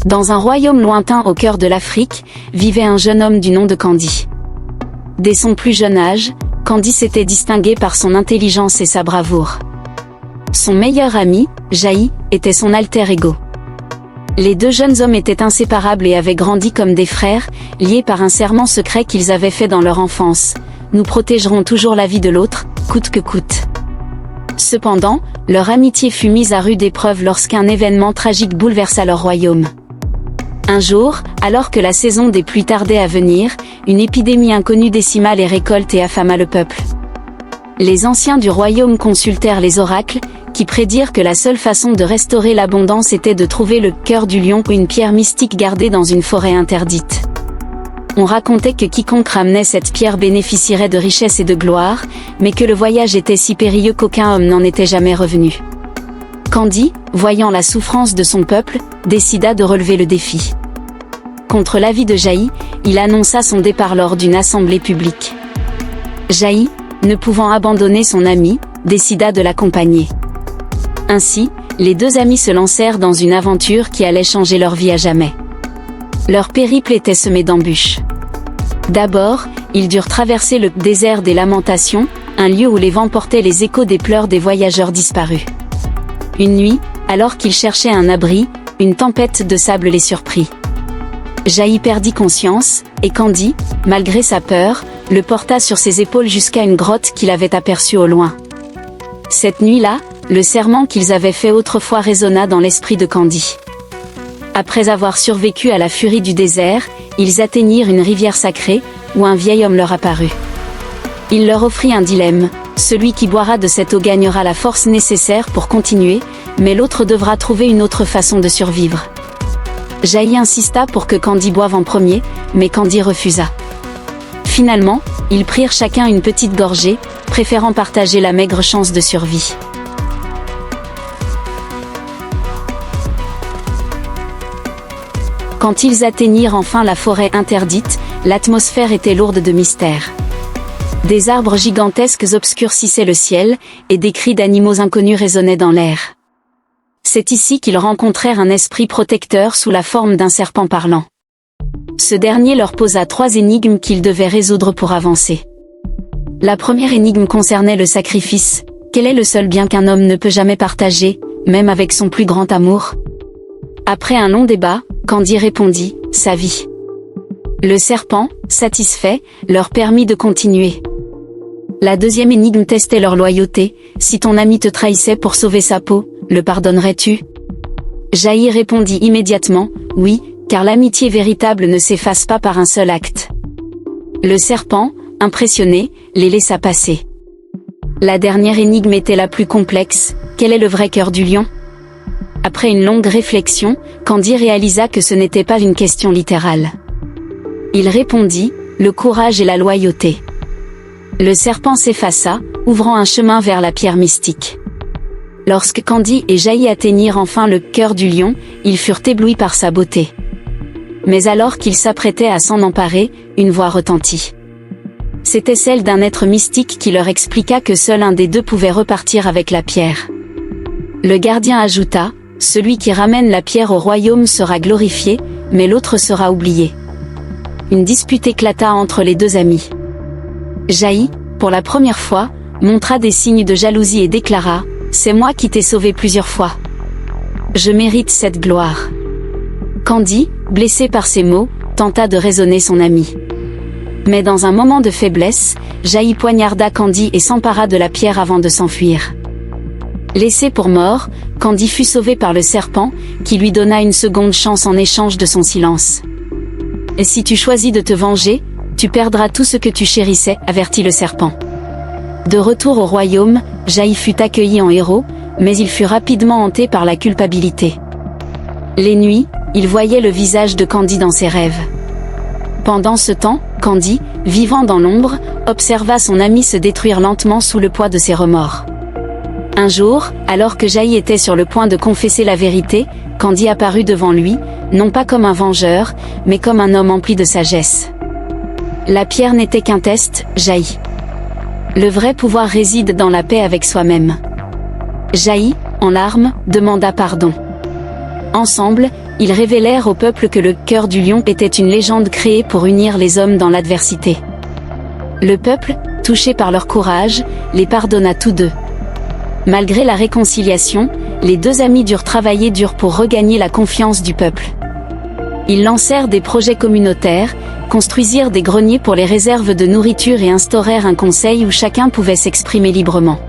Dans un royaume lointain au cœur de l'Afrique, vivait un jeune homme du nom de Kandji. Dès son plus jeune âge, Kandji s'était distingué par son intelligence et sa bravoure. Son meilleur ami, Jaï, était son alter ego. Les deux jeunes hommes étaient inséparables et avaient grandi comme des frères, liés par un serment secret qu'ils avaient fait dans leur enfance. Nous protégerons toujours la vie de l'autre, coûte que coûte. Cependant, leur amitié fut mise à rude épreuve lorsqu'un événement tragique bouleversa leur royaume. Un jour, alors que la saison des pluies tardait à venir, une épidémie inconnue décima les récoltes et affama le peuple. Les anciens du royaume consultèrent les oracles, qui prédirent que la seule façon de restaurer l'abondance était de trouver le cœur du lion ou une pierre mystique gardée dans une forêt interdite. On racontait que quiconque ramenait cette pierre bénéficierait de richesse et de gloire, mais que le voyage était si périlleux qu'aucun homme n'en était jamais revenu. Kandji, voyant la souffrance de son peuple, décida de relever le défi. Contre l'avis de Jaï, il annonça son départ lors d'une assemblée publique. Jaï, ne pouvant abandonner son ami, décida de l'accompagner. Ainsi, les deux amis se lancèrent dans une aventure qui allait changer leur vie à jamais. Leur périple était semé d'embûches. D'abord, ils durent traverser le désert des lamentations, un lieu où les vents portaient les échos des pleurs des voyageurs disparus. Une nuit, alors qu'ils cherchaient un abri, une tempête de sable les surprit. Jaï perdit conscience, et Kandji, malgré sa peur, le porta sur ses épaules jusqu'à une grotte qu'il avait aperçue au loin. Cette nuit-là, le serment qu'ils avaient fait autrefois résonna dans l'esprit de Kandji. Après avoir survécu à la furie du désert, ils atteignirent une rivière sacrée, où un vieil homme leur apparut. Il leur offrit un dilemme, celui qui boira de cette eau gagnera la force nécessaire pour continuer, mais l'autre devra trouver une autre façon de survivre. Jaï insista pour que Kandji boive en premier, mais Kandji refusa. Finalement, ils prirent chacun une petite gorgée, préférant partager la maigre chance de survie. Quand ils atteignirent enfin la forêt interdite, l'atmosphère était lourde de mystère. Des arbres gigantesques obscurcissaient le ciel, et des cris d'animaux inconnus résonnaient dans l'air. C'est ici qu'ils rencontrèrent un esprit protecteur sous la forme d'un serpent parlant. Ce dernier leur posa 3 énigmes qu'ils devaient résoudre pour avancer. La première énigme concernait le sacrifice. Quel est le seul bien qu'un homme ne peut jamais partager, même avec son plus grand amour? Après un long débat, Kandji répondit, sa vie. Le serpent, satisfait, leur permit de continuer. La deuxième énigme testait leur loyauté. Si ton ami te trahissait pour sauver sa peau, le pardonnerais-tu? Jaï répondit immédiatement, oui, car l'amitié véritable ne s'efface pas par un seul acte. Le serpent, impressionné, les laissa passer. La dernière énigme était la plus complexe, quel est le vrai cœur du lion? Après une longue réflexion, Kandji réalisa que ce n'était pas une question littérale. Il répondit, le courage et la loyauté. Le serpent s'effaça, ouvrant un chemin vers la pierre mystique. Lorsque Kandji et Jaï atteignirent enfin le cœur du lion, ils furent éblouis par sa beauté. Mais alors qu'ils s'apprêtaient à s'en emparer, une voix retentit. C'était celle d'un être mystique qui leur expliqua que seul un des deux pouvait repartir avec la pierre. Le gardien ajouta, celui qui ramène la pierre au royaume sera glorifié, mais l'autre sera oublié. Une dispute éclata entre les deux amis. Jaï, pour la première fois, montra des signes de jalousie et déclara, c'est moi qui t'ai sauvé plusieurs fois. Je mérite cette gloire. Kandji, blessé par ces mots, tenta de raisonner son ami. Mais dans un moment de faiblesse, Jaï poignarda Kandji et s'empara de la pierre avant de s'enfuir. Laissé pour mort, Kandji fut sauvé par le serpent, qui lui donna une seconde chance en échange de son silence. Et si tu choisis de te venger, tu perdras tout ce que tu chérissais, avertit le serpent. De retour au royaume, Jaï fut accueilli en héros, mais il fut rapidement hanté par la culpabilité. Les nuits, il voyait le visage de Kandji dans ses rêves. Pendant ce temps, Kandji, vivant dans l'ombre, observa son ami se détruire lentement sous le poids de ses remords. Un jour, alors que Jaï était sur le point de confesser la vérité, Kandji apparut devant lui, non pas comme un vengeur, mais comme un homme empli de sagesse. La pierre n'était qu'un test, Jaï. Le vrai pouvoir réside dans la paix avec soi-même. Jaï, en larmes, demanda pardon. Ensemble, ils révélèrent au peuple que le cœur du lion était une légende créée pour unir les hommes dans l'adversité. Le peuple, touché par leur courage, les pardonna tous deux. Malgré la réconciliation, les deux amis durent travailler dur pour regagner la confiance du peuple. Ils lancèrent des projets communautaires, construisirent des greniers pour les réserves de nourriture et instaurèrent un conseil où chacun pouvait s'exprimer librement.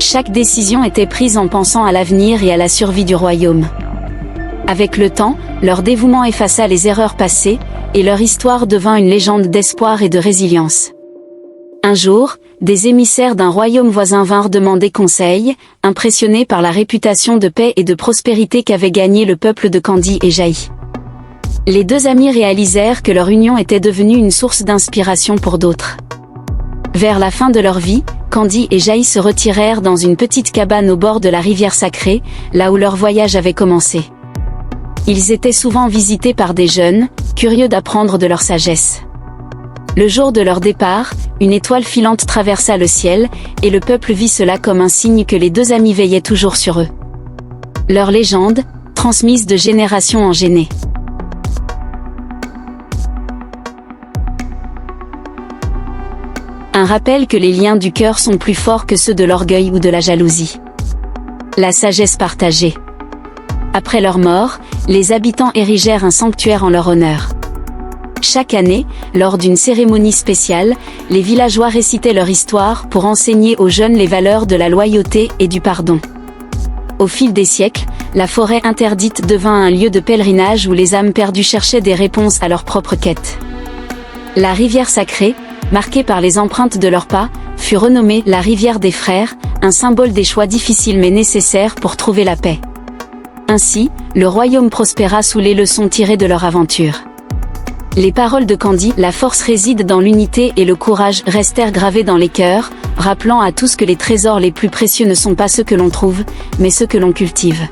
Chaque décision était prise en pensant à l'avenir et à la survie du royaume. Avec le temps, leur dévouement effaça les erreurs passées, et leur histoire devint une légende d'espoir et de résilience. Un jour, des émissaires d'un royaume voisin vinrent demander conseil, impressionnés par la réputation de paix et de prospérité qu'avait gagné le peuple de Candie et Jaï. Les deux amis réalisèrent que leur union était devenue une source d'inspiration pour d'autres. Vers la fin de leur vie, Candie et Jaï se retirèrent dans une petite cabane au bord de la rivière sacrée, là où leur voyage avait commencé. Ils étaient souvent visités par des jeunes, curieux d'apprendre de leur sagesse. Le jour de leur départ, une étoile filante traversa le ciel, et le peuple vit cela comme un signe que les deux amis veillaient toujours sur eux. Leur légende, transmise de génération en géné. Un rappel que les liens du cœur sont plus forts que ceux de l'orgueil ou de la jalousie. La sagesse partagée. Après leur mort, les habitants érigèrent un sanctuaire en leur honneur. Chaque année, lors d'une cérémonie spéciale, les villageois récitaient leur histoire pour enseigner aux jeunes les valeurs de la loyauté et du pardon. Au fil des siècles, la forêt interdite devint un lieu de pèlerinage où les âmes perdues cherchaient des réponses à leurs propres quêtes. La rivière sacrée, marquée par les empreintes de leurs pas, fut renommée la rivière des frères, un symbole des choix difficiles mais nécessaires pour trouver la paix. Ainsi, le royaume prospéra sous les leçons tirées de leur aventure. Les paroles de Candie, la force réside dans l'unité et le courage, restèrent gravées dans les cœurs, rappelant à tous que les trésors les plus précieux ne sont pas ceux que l'on trouve, mais ceux que l'on cultive.